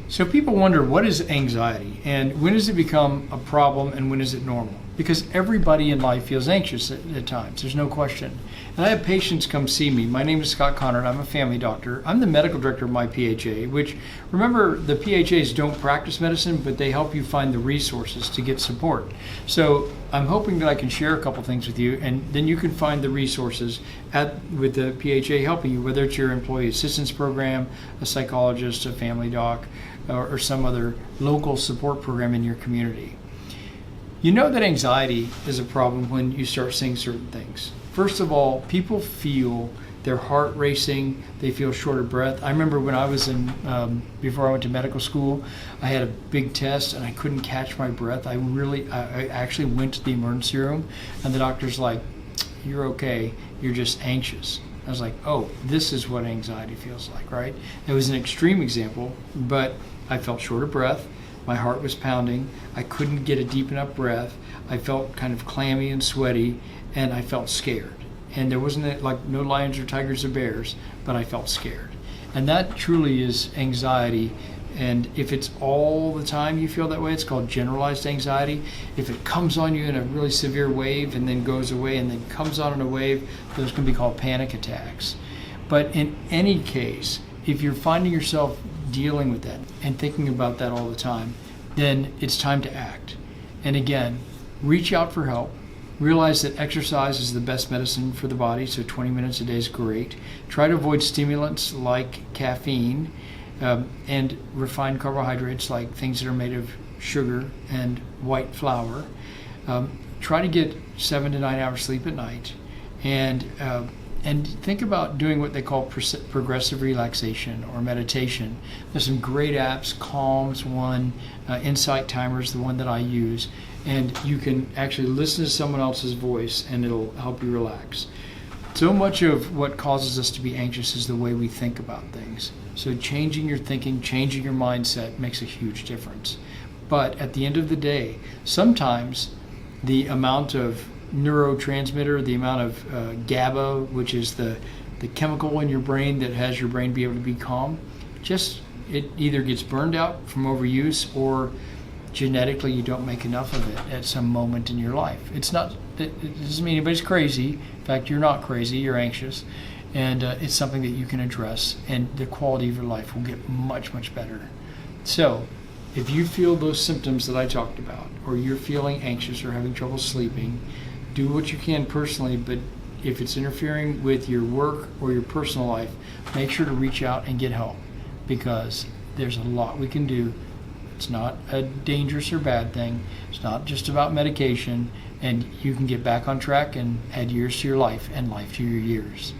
So people wonder, what is anxiety and when does it become a problem and when is it normal? Because everybody in life feels anxious at times, there's no question. And I have patients come see me. My name is Scott Conard, I'm a family doctor. I'm the medical director of MyPHA, which, remember, the PHAs don't practice medicine, but they help you find the resources to get support. So I'm hoping that I can share a couple things with you, and then you can find the resources with the PHA helping you, whether it's your employee assistance program, a psychologist, a family doc, or some other local support program in your community. You know that anxiety is a problem when you start seeing certain things. First of all, people feel their heart racing, they feel short of breath. I remember when I was before I went to medical school, I had a big test and I couldn't catch my breath. I actually went to the emergency room and the doctor's like, "You're okay, you're just anxious." I was like, oh, this is what anxiety feels like, right? It was an extreme example, but I felt short of breath. My heart was pounding. I couldn't get a deep enough breath. I felt kind of clammy and sweaty, and I felt scared. And there wasn't like no lions or tigers or bears, but I felt scared. And that truly is anxiety. And if it's all the time you feel that way, it's called generalized anxiety. If it comes on you in a really severe wave and then goes away and then comes on in a wave, those can be called panic attacks. But in any case, if you're finding yourself dealing with that and thinking about that all the time, then it's time to act. And again, reach out for help. Realize that exercise is the best medicine for the body, so 20 minutes a day is great. Try to avoid stimulants like caffeine and refined carbohydrates like things that are made of sugar and white flour. Try to get 7 to 9 hours sleep at night, and think about doing what they call progressive relaxation or meditation. There's some great apps. Calm's one, Insight Timer is the one that I use, and you can actually listen to someone else's voice and it'll help you relax. So much of what causes us to be anxious is the way we think about things. So changing your thinking, changing your mindset makes a huge difference. But at the end of the day, sometimes the amount of neurotransmitter, the amount of GABA, which is the chemical in your brain that has your brain be able to be calm, it either gets burned out from overuse or genetically you don't make enough of it at some moment in your life. It doesn't mean anybody's crazy. In fact, you're not crazy, you're anxious. And it's something that you can address, and the quality of your life will get much, much better. So if you feel those symptoms that I talked about, or you're feeling anxious or having trouble sleeping, do what you can personally, but if it's interfering with your work or your personal life, make sure to reach out and get help, because there's a lot we can do. It's not a dangerous or bad thing. It's not just about medication, and you can get back on track and add years to your life and life to your years.